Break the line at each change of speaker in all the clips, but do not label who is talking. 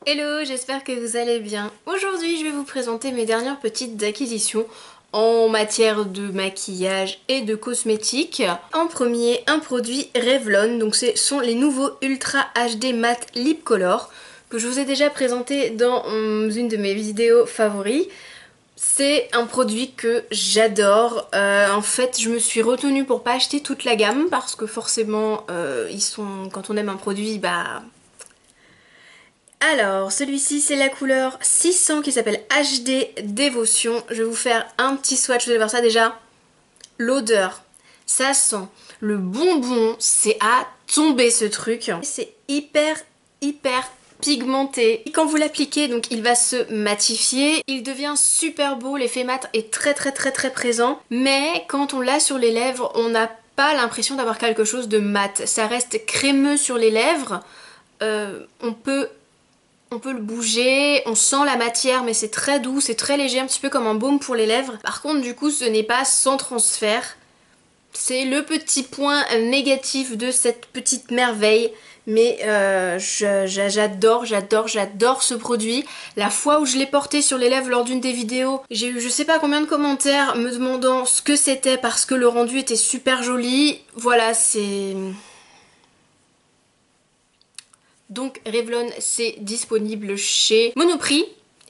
Hello, j'espère que vous allez bien. Aujourd'hui, je vais vous présenter mes dernières petites acquisitions en matière de maquillage et de cosmétiques. En premier, un produit Revlon, donc ce sont les nouveaux Ultra HD Matte Lip Color que je vous ai déjà présenté dans une de mes vidéos favoris. C'est un produit que j'adore. En fait, je me suis retenue pour pas acheter toute la gamme parce que forcément, quand on aime un produit, alors, celui-ci, c'est la couleur 600 qui s'appelle HD Dévotion. Je vais vous faire un petit swatch, vous allez voir ça déjà. L'odeur, ça sent le bonbon, c'est à tomber ce truc. C'est hyper pigmenté. Et quand vous l'appliquez, donc il va se matifier. Il devient super beau, l'effet mat est très présent. Mais quand on l'a sur les lèvres, on n'a pas l'impression d'avoir quelque chose de mat. Ça reste crémeux sur les lèvres. On peut le bouger, on sent la matière mais c'est très doux, c'est très léger, un petit peu comme un baume pour les lèvres. Par contre du coup ce n'est pas sans transfert. C'est le petit point négatif de cette petite merveille. Mais j'adore ce produit. La fois où je l'ai porté sur les lèvres lors d'une des vidéos, j'ai eu je sais pas combien de commentaires me demandant ce que c'était parce que le rendu était super joli. Voilà, c'est... Donc Revlon, c'est disponible chez Monoprix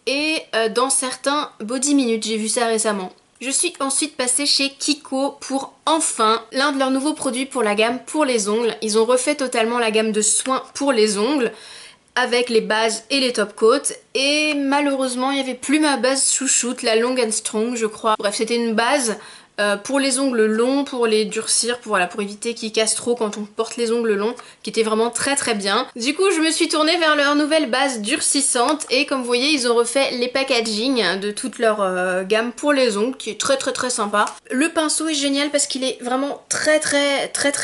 et dans certains Body Minute, j'ai vu ça récemment. Je suis ensuite passée chez Kiko pour enfin l'un de leurs nouveaux produits pour la gamme pour les ongles. Ils ont refait totalement la gamme de soins pour les ongles avec les bases et les top coats et malheureusement il n'y avait plus ma base chouchoute, la Long and Strong je crois. Bref, c'était une base pour les ongles longs, pour les durcir, pour éviter qu'ils cassent trop quand on porte les ongles longs, qui était vraiment très bien. Du coup je me suis tournée vers leur nouvelle base durcissante et comme vous voyez ils ont refait les packaging de toute leur gamme pour les ongles qui est très sympa. Le pinceau est génial parce qu'il est vraiment très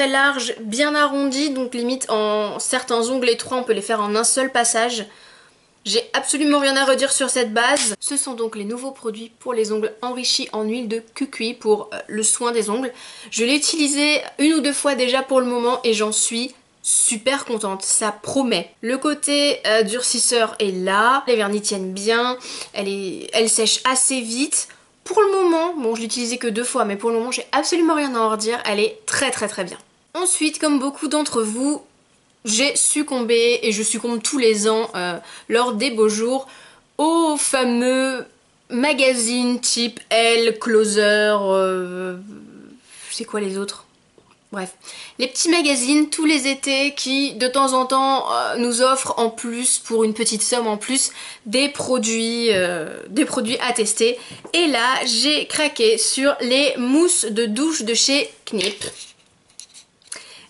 large, bien arrondi, donc limite en certains ongles étroits on peut les faire en un seul passage. J'ai absolument rien à redire sur cette base. Ce sont donc les nouveaux produits pour les ongles enrichis en huile de cucuy pour le soin des ongles. Je l'ai utilisé une ou deux fois déjà pour le moment et j'en suis super contente, ça promet. Le côté durcisseur est là, les vernis tiennent bien, elle sèche assez vite. Pour le moment, bon je l'ai utilisé que deux fois mais pour le moment j'ai absolument rien à en redire, elle est très bien. Ensuite, comme beaucoup d'entre vous, j'ai succombé, et je succombe tous les ans lors des beaux jours, aux fameux magazines type Elle, Closer, c'est quoi les autres? Bref, les petits magazines tous les étés qui de temps en temps nous offrent en plus, pour une petite somme en plus, des produits à tester. Et là, j'ai craqué sur les mousses de douche de chez Knip.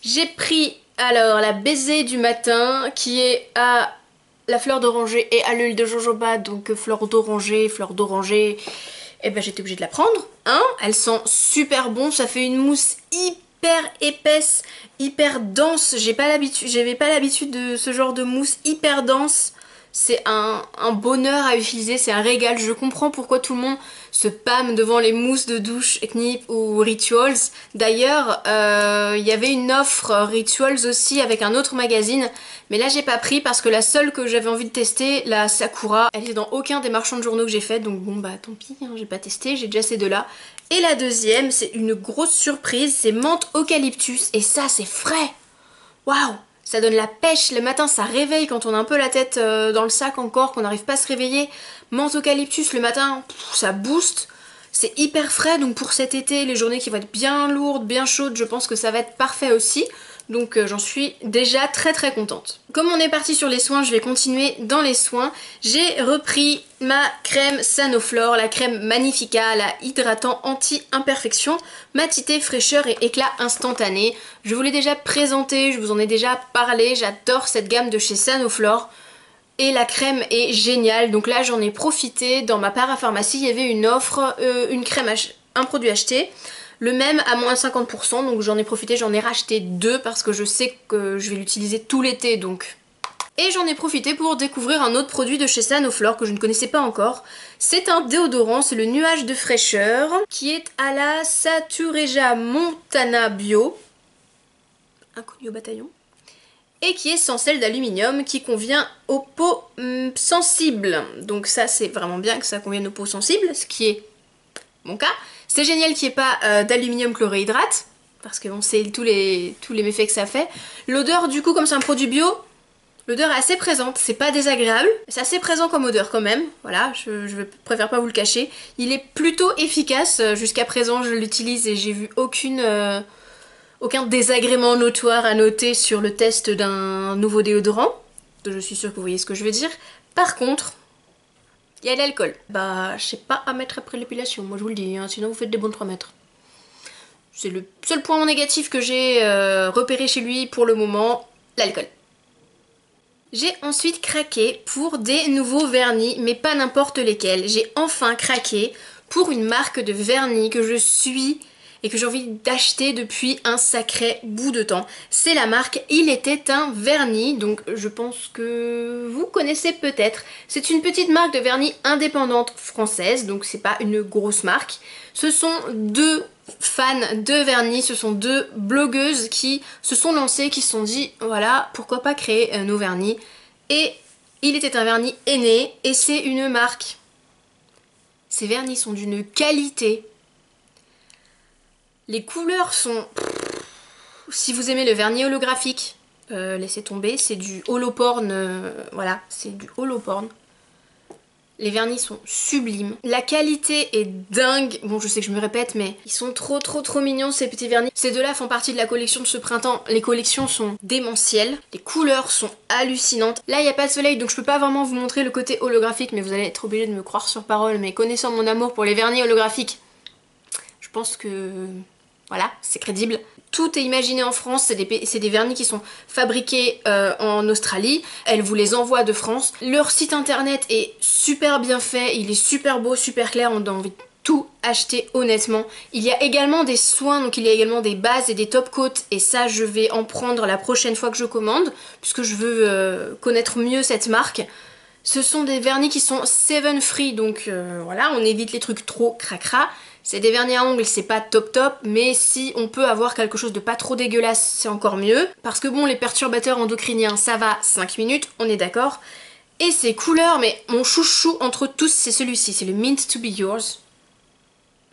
J'ai pris alors la baiser du matin qui est à la fleur d'oranger et à l'huile de jojoba, donc fleur d'oranger, et ben j'étais obligée de la prendre, hein. Elle sent super bon, ça fait une mousse hyper épaisse, hyper dense, j'avais pas l'habitude de ce genre de mousse hyper dense. C'est un bonheur à utiliser, c'est un régal. Je comprends pourquoi tout le monde se pâme devant les mousses de douche Knip ou Rituals. D'ailleurs, il y avait une offre Rituals aussi avec un autre magazine. Mais là, j'ai pas pris parce que la seule que j'avais envie de tester, la Sakura, elle est dans aucun des marchands de journaux que j'ai fait. Donc bon, bah tant pis, hein, j'ai pas testé, j'ai déjà ces deux-là. Et la deuxième, c'est une grosse surprise, c'est menthe eucalyptus. Et ça, c'est frais. Waouh! Ça donne la pêche, le matin ça réveille quand on a un peu la tête dans le sac encore, qu'on n'arrive pas à se réveiller. Menthe eucalyptus le matin, ça booste. C'est hyper frais, donc pour cet été, les journées qui vont être bien lourdes, bien chaudes, je pense que ça va être parfait aussi. Donc j'en suis déjà très contente. Comme on est parti sur les soins, je vais continuer dans les soins. J'ai repris ma crème Sanoflore, la crème Magnifica, la hydratant anti-imperfection, matité, fraîcheur et éclat instantané. Je vous l'ai déjà présenté, je vous en ai déjà parlé, j'adore cette gamme de chez Sanoflore. Et la crème est géniale, donc là j'en ai profité. Dans ma parapharmacie, il y avait une offre, un produit acheté. Le même à moins 50%, donc j'en ai profité, j'en ai racheté deux parce que je sais que je vais l'utiliser tout l'été donc. Et j'en ai profité pour découvrir un autre produit de chez Sanoflore que je ne connaissais pas encore. C'est un déodorant, c'est le nuage de fraîcheur qui est à la Satureja Montana Bio. Inconnu au bataillon. et qui est sans sel d'aluminium qui convient aux peaux sensibles. Donc ça c'est vraiment bien que ça convienne aux peaux sensibles, ce qui est mon cas. C'est génial qu'il n'y ait pas d'aluminium chlorohydrate, parce qu'on sait tous les méfaits que ça fait. L'odeur du coup, comme c'est un produit bio, l'odeur est assez présente, c'est pas désagréable. C'est assez présent comme odeur quand même, voilà, je préfère pas vous le cacher. Il est plutôt efficace, jusqu'à présent je l'utilise et j'ai vu aucun désagrément notoire à noter sur le test d'un nouveau déodorant. Je suis sûre que vous voyez ce que je veux dire. Par contre, il y a l'alcool. Bah, je sais pas à mettre après l'épilation, moi je vous le dis, hein, sinon vous faites des bons 3 mètres. C'est le seul point négatif que j'ai repéré chez lui pour le moment, l'alcool. J'ai ensuite craqué pour des nouveaux vernis, mais pas n'importe lesquels. J'ai enfin craqué pour une marque de vernis que je suis et que j'ai envie d'acheter depuis un sacré bout de temps. C'est la marque Il était un vernis, donc je pense que vous connaissez peut-être. C'est une petite marque de vernis indépendante française, donc c'est pas une grosse marque. Ce sont deux fans de vernis, ce sont deux blogueuses qui se sont lancées, qui se sont dit voilà, pourquoi pas créer nos vernis. Et Il était un vernis est né, et c'est une marque. Ces vernis sont d'une qualité. Les couleurs sont... Si vous aimez le vernis holographique, laissez tomber, c'est du holoporn, voilà, c'est du holoporn. Les vernis sont sublimes. La qualité est dingue. Bon, je sais que je me répète, mais ils sont trop mignons ces petits vernis. Ces deux-là font partie de la collection de ce printemps. Les collections sont démentielles. Les couleurs sont hallucinantes. Là, il n'y a pas de soleil, donc je peux pas vraiment vous montrer le côté holographique, mais vous allez être obligé de me croire sur parole. Mais connaissant mon amour pour les vernis holographiques, je pense que... Voilà, c'est crédible. Tout est imaginé en France, c'est des vernis qui sont fabriqués en Australie. Elles vous les envoient de France. Leur site internet est super bien fait, il est super beau, super clair, on a envie de tout acheter honnêtement. Il y a également des soins, donc il y a également des bases et des top coats, et ça je vais en prendre la prochaine fois que je commande, puisque je veux connaître mieux cette marque. Ce sont des vernis qui sont 7 free, donc voilà, on évite les trucs trop cracra. C'est des vernis à ongles, c'est pas top, mais si on peut avoir quelque chose de pas trop dégueulasse, c'est encore mieux. Parce que bon, les perturbateurs endocriniens, ça va 5 minutes, on est d'accord. Et ces couleurs, mais mon chouchou entre tous, c'est celui-ci, c'est le Mint to be yours.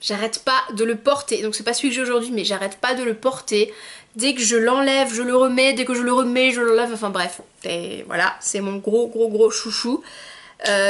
J'arrête pas de le porter, donc c'est pas celui que j'ai aujourd'hui, mais j'arrête pas de le porter. Dès que je l'enlève, je le remets, dès que je le remets, je l'enlève, enfin bref. Et voilà, c'est mon gros chouchou.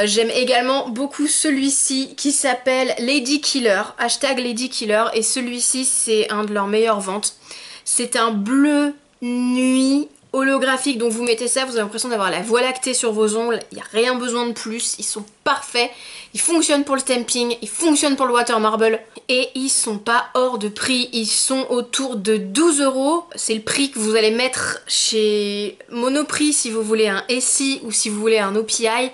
J'aime également beaucoup celui-ci qui s'appelle Lady Killer, hashtag Lady Killer, et celui-ci c'est un de leurs meilleures ventes. C'est un bleu nuit holographique, donc vous mettez ça, vous avez l'impression d'avoir la voie lactée sur vos ongles, il n'y a rien besoin de plus, ils sont parfaits, ils fonctionnent pour le stamping, ils fonctionnent pour le water marble, et ils sont pas hors de prix, ils sont autour de 12 €, c'est le prix que vous allez mettre chez Monoprix si vous voulez un Essie ou si vous voulez un OPI.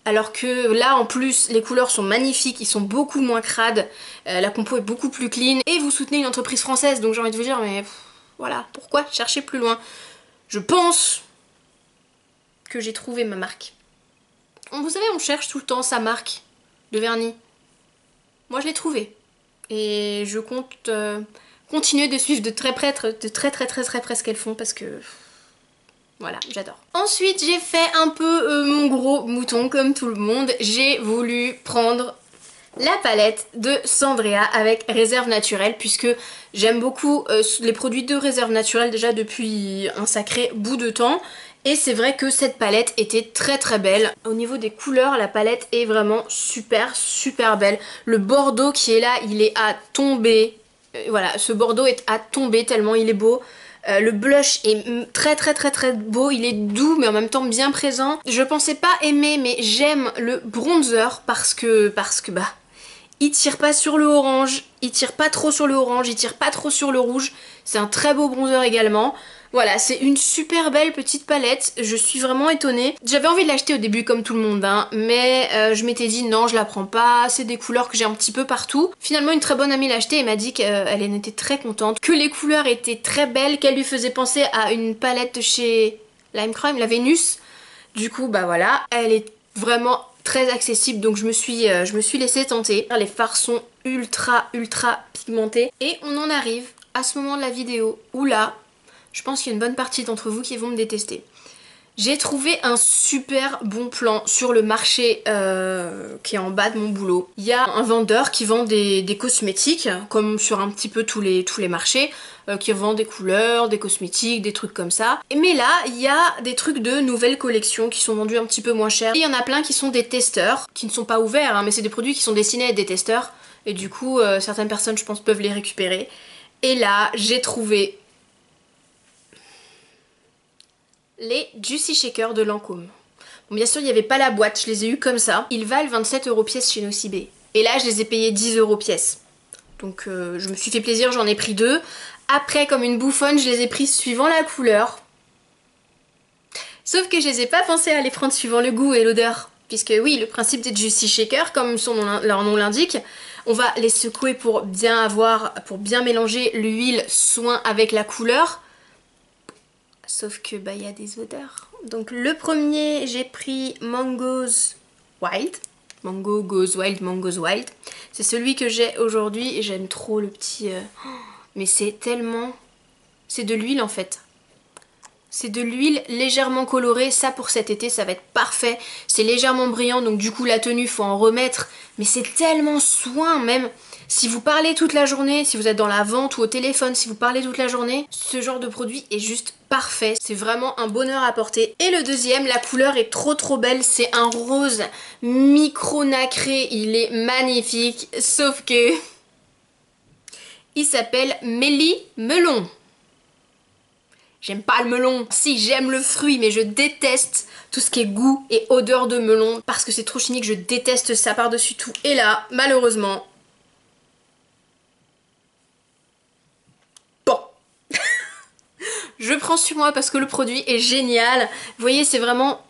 Alors que là en plus les couleurs sont magnifiques, ils sont beaucoup moins crades, la compo est beaucoup plus clean et vous soutenez une entreprise française, donc j'ai envie de vous dire mais voilà, pourquoi chercher plus loin? Je pense que j'ai trouvé ma marque. Vous savez, on cherche tout le temps sa marque de vernis. Moi je l'ai trouvée et je compte continuer de suivre de très près ce qu'elles font parce que... Voilà, j'adore. Ensuite, j'ai fait un peu mon gros mouton comme tout le monde. J'ai voulu prendre la palette de Sandrea avec Réserve Naturelle puisque j'aime beaucoup les produits de Réserve Naturelle déjà depuis un sacré bout de temps. Et c'est vrai que cette palette était très belle. Au niveau des couleurs, la palette est vraiment super belle. Le bordeaux qui est là, il est à tomber. Voilà, ce bordeaux est à tomber tellement il est beau. Le blush est très beau, il est doux mais en même temps bien présent. Je pensais pas aimer mais j'aime le bronzer parce que bah il tire pas sur le orange, il tire pas trop sur le orange, il tire pas trop sur le rouge. C'est un très beau bronzer également. Voilà, c'est une super belle petite palette, je suis vraiment étonnée. J'avais envie de l'acheter au début comme tout le monde, hein, mais je m'étais dit non, je la prends pas, c'est des couleurs que j'ai un petit peu partout. Finalement, une très bonne amie l'a acheté et m'a dit qu'elle en était très contente, que les couleurs étaient très belles, qu'elle lui faisait penser à une palette de chez Lime Crime, la Vénus. Du coup, bah voilà, elle est vraiment très accessible, donc je me suis laissée tenter. Les fards sont ultra pigmentés. Et on en arrive à ce moment de la vidéo où là, je pense qu'il y a une bonne partie d'entre vous qui vont me détester. J'ai trouvé un super bon plan sur le marché qui est en bas de mon boulot. Il y a un vendeur qui vend des cosmétiques, comme sur un petit peu tous les marchés, qui vend des couleurs, des cosmétiques, des trucs comme ça. Mais là, il y a des trucs de nouvelles collections qui sont vendus un petit peu moins cher. Et il y en a plein qui sont des testeurs, qui ne sont pas ouverts, hein, mais c'est des produits qui sont destinés à être des testeurs. Et du coup, certaines personnes, je pense, peuvent les récupérer. Et là, j'ai trouvé les Juicy Shakers de Lancôme. Bon, bien sûr, il n'y avait pas la boîte, je les ai eu comme ça. Ils valent 27 € pièce chez Nocibé. Et là, je les ai payés 10 € pièce. Donc je me suis fait plaisir, j'en ai pris 2. Après, comme une bouffonne, je les ai pris suivant la couleur. Sauf que je les ai pas pensé à les prendre suivant le goût et l'odeur. Puisque oui, le principe des Juicy Shakers, comme leur nom l'indique, on va les secouer pour bien mélanger l'huile soin avec la couleur. Sauf que bah il y a des odeurs. Donc le premier, j'ai pris Mangoes Wild. Mango Goes Wild, Mangoes Wild. C'est celui que j'ai aujourd'hui et j'aime trop le petit... Mais c'est tellement... C'est de l'huile en fait. C'est de l'huile légèrement colorée. Ça pour cet été, ça va être parfait. C'est légèrement brillant, donc du coup la tenue, faut en remettre. Mais c'est tellement soin même. Si vous parlez toute la journée, si vous êtes dans la vente ou au téléphone, si vous parlez toute la journée, ce genre de produit est juste parfait. C'est vraiment un bonheur à porter. Et le deuxième, la couleur est trop belle. C'est un rose micro nacré. Il est magnifique. Sauf que... il s'appelle Mélie Melon. J'aime pas le melon. Si, j'aime le fruit, mais je déteste tout ce qui est goût et odeur de melon. Parce que c'est trop chimique, je déteste ça par-dessus tout. Et là, malheureusement... bon. Je prends sur moi parce que le produit est génial. Vous voyez, c'est vraiment...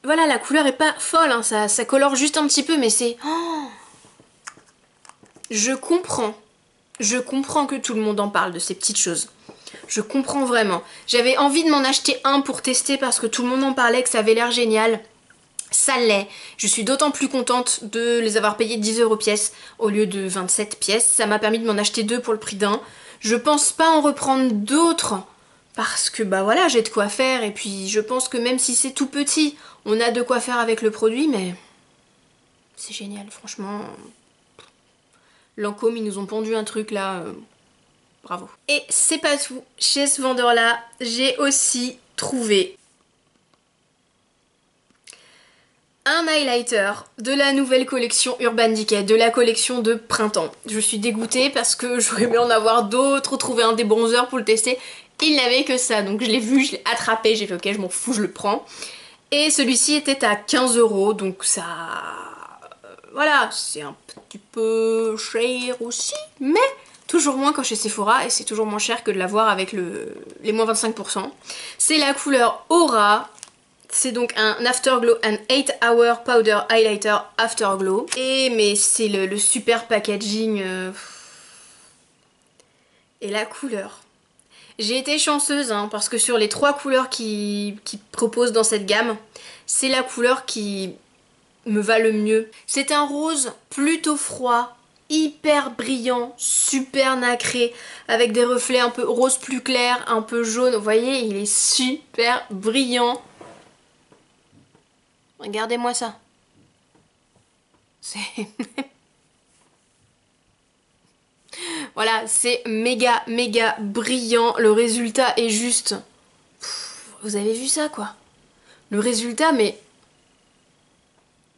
voilà, la couleur est pas folle, hein. Ça colore juste un petit peu, mais c'est... oh, je comprends. Je comprends que tout le monde en parle de ces petites choses. Je comprends vraiment. J'avais envie de m'en acheter un pour tester parce que tout le monde en parlait, que ça avait l'air génial. Ça l'est. Je suis d'autant plus contente de les avoir payés 10 € pièce au lieu de 27 pièces. Ça m'a permis de m'en acheter 2 pour le prix d'un. Je pense pas en reprendre d'autres parce que bah voilà, j'ai de quoi faire. Et puis je pense que même si c'est tout petit, on a de quoi faire avec le produit, mais c'est génial, franchement. Lancôme, ils nous ont pondu un truc là... bravo. Et c'est pas tout. Chez ce vendeur-là, j'ai aussi trouvé un highlighter de la nouvelle collection Urban Decay, de la collection de printemps. Je suis dégoûtée parce que j'aurais aimé en avoir d'autres, trouver un des bronzers pour le tester. Il n'avait que ça, donc je l'ai vu, je l'ai attrapé, j'ai fait ok, je m'en fous, je le prends. Et celui-ci était à 15 €, donc ça... voilà, c'est un petit peu cher aussi, mais... toujours moins quand chez Sephora et c'est toujours moins cher que de l'avoir avec les moins 25%. C'est la couleur Aura. C'est donc un Afterglow, un 8-Hour Powder Highlighter Afterglow. Et mais c'est le super packaging. Et la couleur. J'ai été chanceuse hein, parce que sur les 3 couleurs qu'ils proposent dans cette gamme, c'est la couleur qui me va le mieux. C'est un rose plutôt froid, hyper brillant, super nacré, avec des reflets un peu rose plus clair, un peu jaune. Vous voyez, il est super brillant. Regardez-moi ça. C'est... voilà, c'est méga brillant. Le résultat est juste... vous avez vu ça quoi? Le résultat, mais...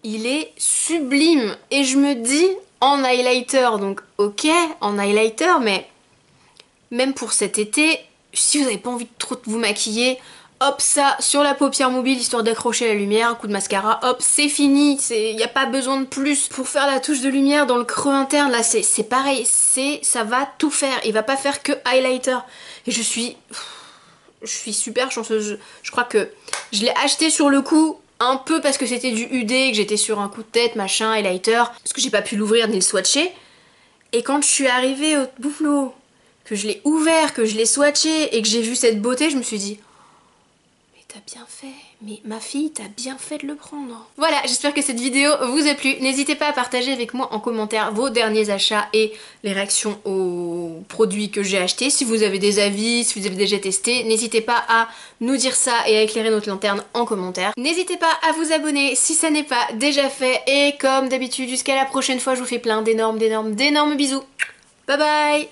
il est sublime. Et je me dis... en highlighter, donc ok, en highlighter, mais même pour cet été, si vous n'avez pas envie de trop vous maquiller, hop, ça sur la paupière mobile, histoire d'accrocher la lumière, un coup de mascara, hop, c'est fini, il n'y a pas besoin de plus. Pour faire la touche de lumière dans le creux interne, là, c'est pareil, ça va tout faire, il va pas faire que highlighter. Et je suis super chanceuse, je crois que je l'ai acheté sur le coup, un peu parce que c'était du UD, que j'étais sur un coup de tête, machin, highlighter, parce que j'ai pas pu l'ouvrir ni le swatcher. Et quand je suis arrivée au boulot, que je l'ai ouvert, que je l'ai swatché et que j'ai vu cette beauté, je me suis dit mais t'as bien fait. Mais ma fille, t'as bien fait de le prendre. Voilà, j'espère que cette vidéo vous a plu. N'hésitez pas à partager avec moi en commentaire vos derniers achats et les réactions aux produits que j'ai achetés. Si vous avez des avis, si vous avez déjà testé, n'hésitez pas à nous dire ça et à éclairer notre lanterne en commentaire. N'hésitez pas à vous abonner si ça n'est pas déjà fait. Et comme d'habitude, jusqu'à la prochaine fois, je vous fais plein d'énormes bisous. Bye bye!